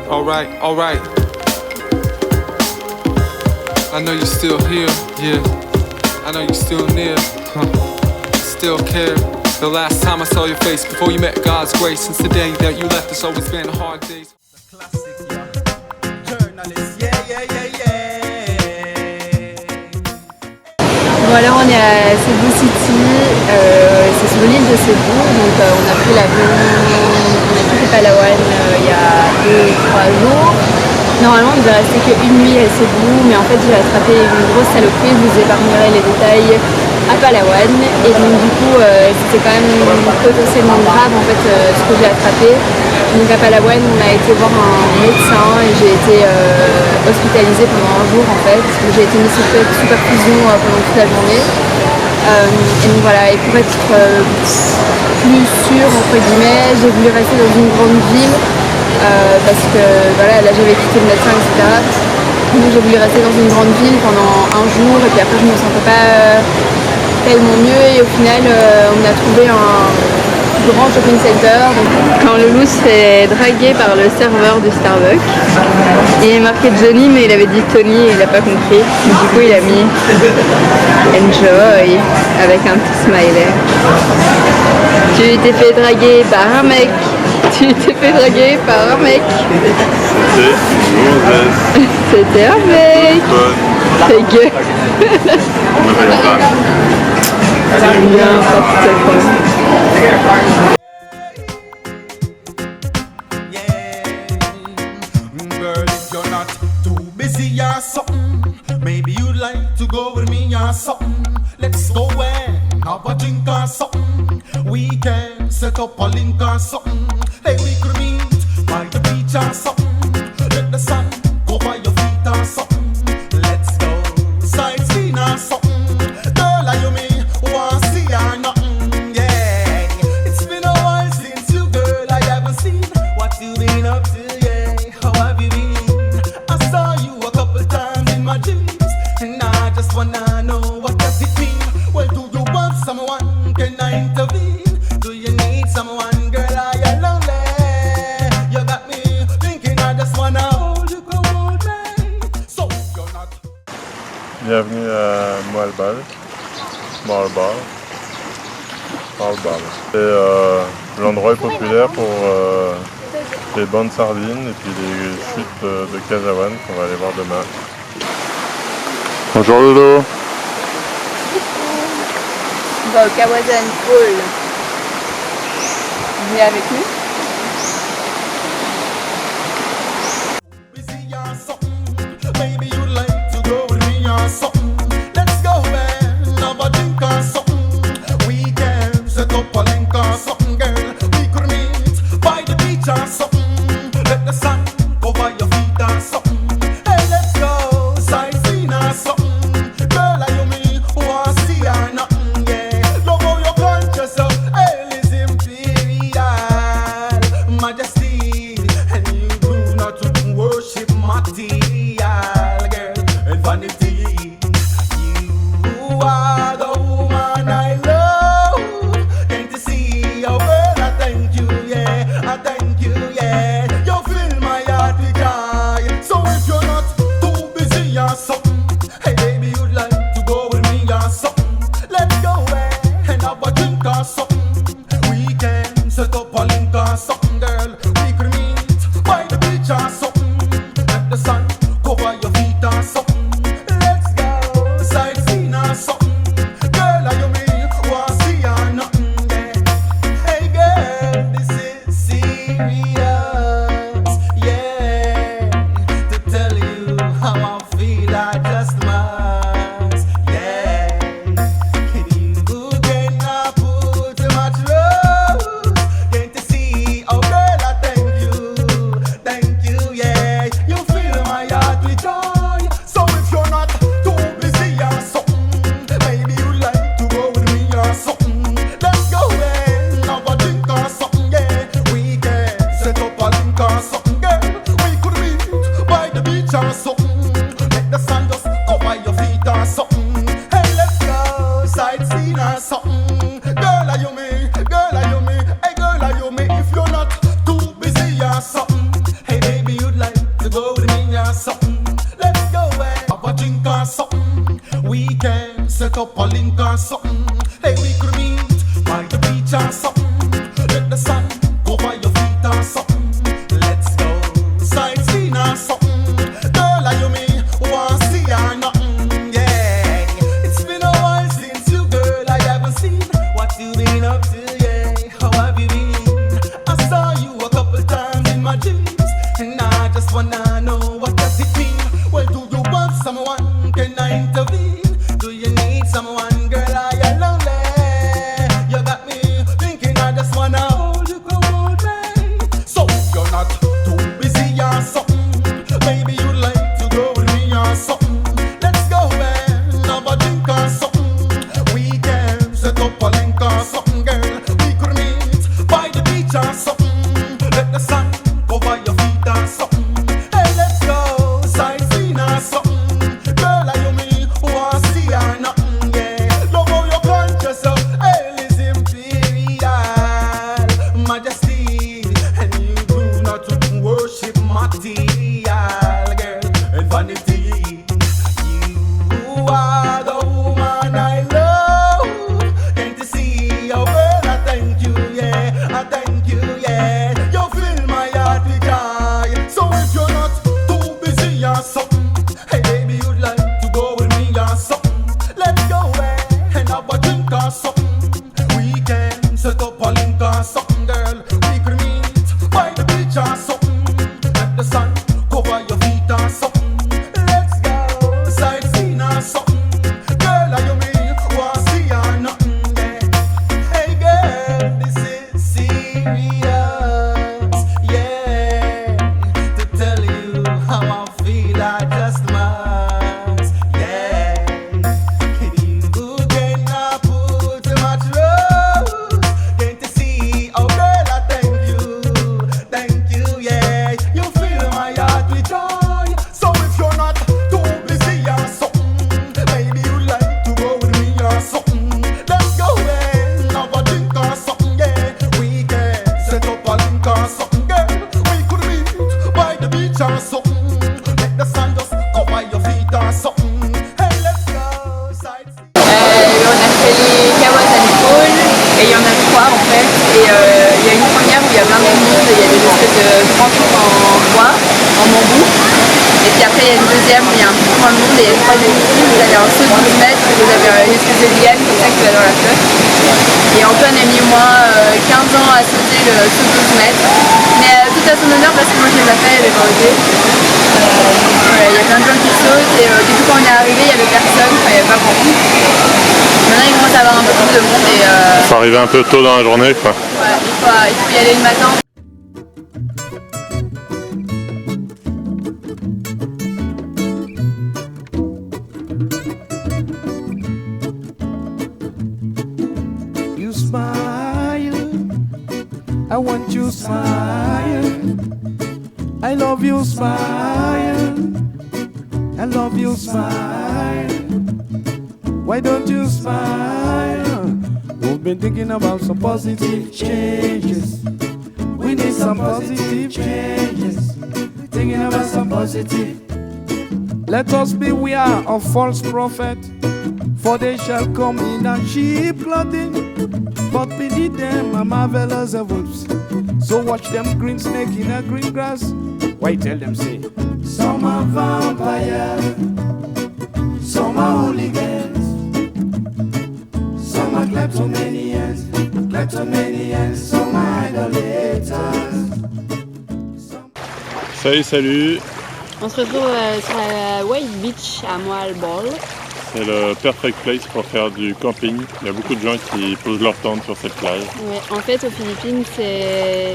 alright. I know you're still here, yeah. I know you're still near, still care. The last time I saw your face before you met God's grace. Since the day that you left, it's always been hard days. Bon alors on est à Cebu City, c'est sur l'île de Cebu, donc on a pris l'avion, on a quitté Palawan il y a 2-3 jours. Normalement on devait rester qu'une nuit à Cebu, mais en fait j'ai attrapé une grosse saloperie, je vous épargnerai les détails à Palawan. Et donc du coup c'était quand même potentiellement grave en fait ce que j'ai attrapé. Donc à Palawan on a été voir un médecin et j'ai été hospitalisée pendant un jour en fait. J'ai été mise sous supervision pendant toute la journée. Et donc voilà, et pour être plus sûre entre guillemets, j'ai voulu rester dans une grande ville parce que voilà, là j'avais quitté le médecin, etc. Donc j'ai voulu rester dans une grande ville pendant un jour et puis après je me sentais pas tellement mieux et au final on a trouvé un grand shopping center. Quand le loup se fait draguer par le serveur du Starbucks, il est marqué Johnny mais il avait dit Tony et il n'a pas compris. Du coup il a mis Enjoy avec un petit smiley. Tu t'es fait draguer par un mec. Tu t'es fait draguer par un mec. C'était un mec. Ta gueule. N'importe quoi. Girl, if you're not too busy or something, maybe you'd like to go with me or something. Let's go and have a drink or something. We can set up a link or something. Hey, we could meet by the beach or something. Let the sun go by your feet or something. Let's go sightseeing or something. Girl, are you me? Want to see or nothing? Yeah, it's been a while since you, girl. I haven't seen what you been up to. Yeah, how have you been? I saw you a couple times in my dreams, and I just wanna know what does it mean. Well, do you want someone? Can I intervene? Do you need someone, girl? Are you lonely? You got me thinking I just wanna hold you, come hold me. So you're not. Bienvenue à Moalbal. L'endroit est populaire pour les bancs de sardines et puis les chutes de Cajawan qu'on va aller voir demain. Bonjour Lolo. On va au Kawasan Fall. Venez avec nous. Busy or something, maybe you'd like to go with me or something. Let's go and have a drink or something. We can set up a link or something, girl. We could meet by the beach or something. Let the sun go by your feet or something. Hey, let's go sightseeing or something. Girl, are you me? Want to see or nothing? Yeah, love how you're conscious of hell is imperial majesty, and you do not worship material, girl, and vanity. You are the woman I love. Can't you see, oh girl, I thank you, yeah, I thank you, yeah. You fill my heart with joy. So if you're not too busy or something, hey baby, you'd like to go with me or something. Let's go and have a drink or something. We can set up a link or something, girl. We could meet by the beach or something. Let the sun cover your feet or something. Let's go sightseeing or something. Girl, are you me? Want to see or nothing? Yeah. Hey girl, this is serious. Yeah, to tell you how I feel, I just must. Yeah, and you cannot put set up a link or something. Hey, we could meet by the beach or something. Let the sun go by your feet or something. Let's go sightseeing or something. Girl, are you me? Want to see or nothing? Yeah, it's been a while since you, girl. I haven't seen what you been up to. Yeah, how have you been? I saw you a couple times in my dreams, and I just wanna know what does it mean. Well, do you want someone? Can I intervene? Do you need someone, girl? Are you lonely? You got me thinking I just wanna hold you, come hold me. So if you're not too busy or something, maybe you'd like to go with me or something. Let's go and have a drink or something. We can set up a link or something, girl. We could meet by the beach or something. Let the sun go by your feet or something. Hey, let's go sightseeing or something. Girl, are you me? Want to see or nothing? Yeah, love how you plant yourself. Hell is imperial majesty, and you do not worship material, girl, and vanity. You are the woman I love. Can't you see, oh girl, I thank you, yeah, I thank you, yeah. You fill my heart with joy. So if you're not too busy or something, hey baby, you'd like to go with me or something. Let's go and have a drink or something. We can set up a link or something, girl. We could meet by the beach or something. Let the sun cover your feet or something. Let's go sightseeing or something. Girl, are you me? Want to see or nothing? Yeah. Hey girl, this is serious. Yeah, to tell you how I feel, I just must. Yeah, you cannot put too much love. Can't you see? Oh girl, I thank you, yeah. You fill my heart with joy. So if you're not too busy or something, maybe you'd like to go with me or something. Let's go and have a drink or something, yeah. We can set up a link or something, girl. We could meet by the beach or something. Let the sun just cover your feet or something. Hey, let's go sightseeing. On a fait les Kawasan Falls et il y en a 3 en fait. Et il y a une première où il y a plein de monde, il y a des espèces de grands tours en bois, en bambou. Et puis après il y a une deuxième où il y a un peu moins de monde et il y a une troisième où vous avez un saut de 12 mètres, vous avez une espèce de liane comme ça qui va dans la flotte. Et Antoine a mis au moins 15 ans à sauter le saut de 12 mètres. Mais tout à son honneur parce que moi je l'ai pas fait, elle est pas osé. Voilà, il y a plein de gens qui sautent et du coup quand on est arrivé il y avait personne, enfin il y avait pas grand monde. Maintenant il commence à avoir un peu plus de monde et Faut arriver un peu tôt dans la journée, quoi. ouais, il faut y aller le matin. You smile, I want you smile. I love you smile, I love you smile. Why don't you smile? We've been thinking about some positive changes. We need some positive changes. Thinking about some positive. Let us beware of false prophet, for they shall come in and sheep clothing, but beneath them are marvelous of wolves. So watch them green snake in a green grass. Why tell them say, some are vampires, some are hooligans, some are kleptomanians, some are idolaters. Salut. On se retrouve sur la White Beach à Moal Ball. C'est le perfect place pour faire du camping. Il y a beaucoup de gens qui posent leur tente sur cette plage. Ouais, en fait aux Philippines c'est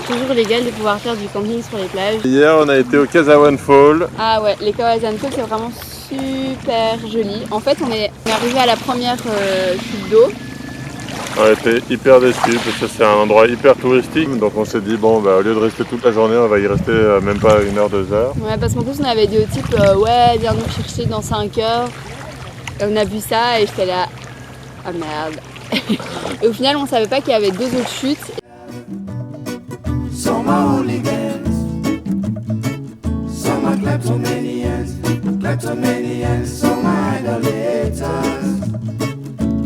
toujours légal de pouvoir faire du camping sur les plages. Hier, on a été au Kasawan Fall. Ah ouais, les Kawasan Falls c'est vraiment super joli. En fait on est arrivé à la première chute d'eau. On était hyper déçus parce que c'est un endroit hyper touristique. Donc on s'est dit, bon, bah, au lieu de rester toute la journée, on va y rester même pas 1 heure, 2 heures. Ouais, parce qu'en plus on avait dit au type, ouais, viens nous chercher dans 5 heures. Et on a vu ça et j'étais là, ah merde. Et au final on savait pas qu'il y avait 2 autres chutes. Some are hooligans, some are kleptomanians, kleptomanians, some idolaters,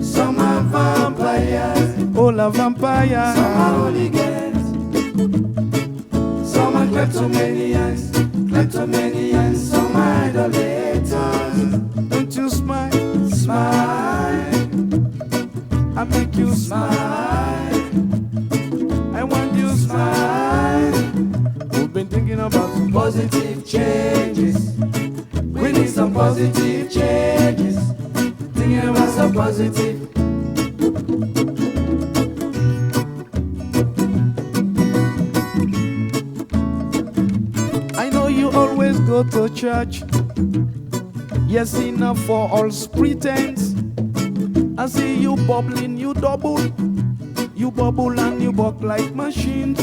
some are vampires, all are vampires, some are hooligans, some are kleptomanians, kleptomanians, some idolaters. Don't you smile, smile, I make you smile, I want you smile. We've been thinking about some positive changes. We need some positive changes. Thinking about some positive. I know you always go to church. Yes, enough for all pretense. I see you bubbling, you double. You bubble and you buck like machines.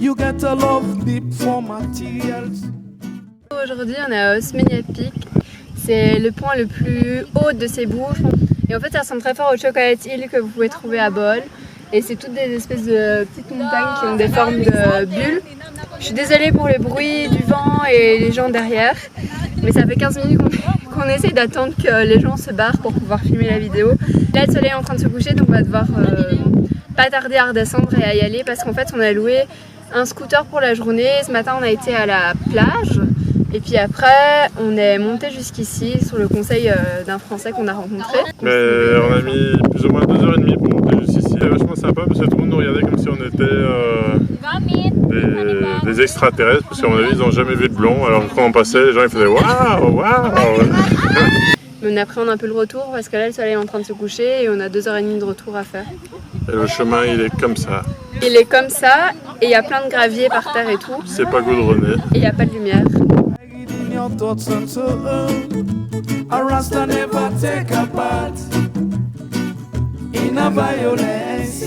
You get a love deep for materials. Aujourd'hui, on est à Osmeña Peak. C'est le point le plus haut de Cebu. Et en fait, ça ressemble très fort au Chocolate Hill que vous pouvez trouver à Bohol. Et c'est toutes des espèces de petites montagnes qui ont des formes de bulles. Je suis désolée pour le bruit du vent et les gens derrière. Mais ça fait 15 minutes qu'on essaye d'attendre que les gens se barrent pour pouvoir filmer la vidéo. Là, le soleil est en train de se coucher, donc on va devoir pas tarder à redescendre et à y aller parce qu'en fait, on a loué un scooter pour la journée. Ce matin, on a été à la plage. Et puis après, on est monté jusqu'ici sur le conseil d'un Français qu'on a rencontré. Mais on a mis plus ou moins 2h30 pour monter jusqu'ici. C'est vachement sympa parce que tout le monde nous regardait comme si on était des extraterrestres. Parce qu'à mon avis, ils n'ont jamais vu de blond. Alors quand on passait, les gens ils faisaient waouh, waouh. Mais on appréhende un peu le retour parce que là, le soleil est en train de se coucher et on a 2h30 de retour à faire. Et le chemin, il est comme ça. Il est comme ça et il y a plein de gravier par terre et tout. C'est pas goudronné. Et il n'y a pas de lumière. In your thoughts and so a Rasta never take a part in a violence.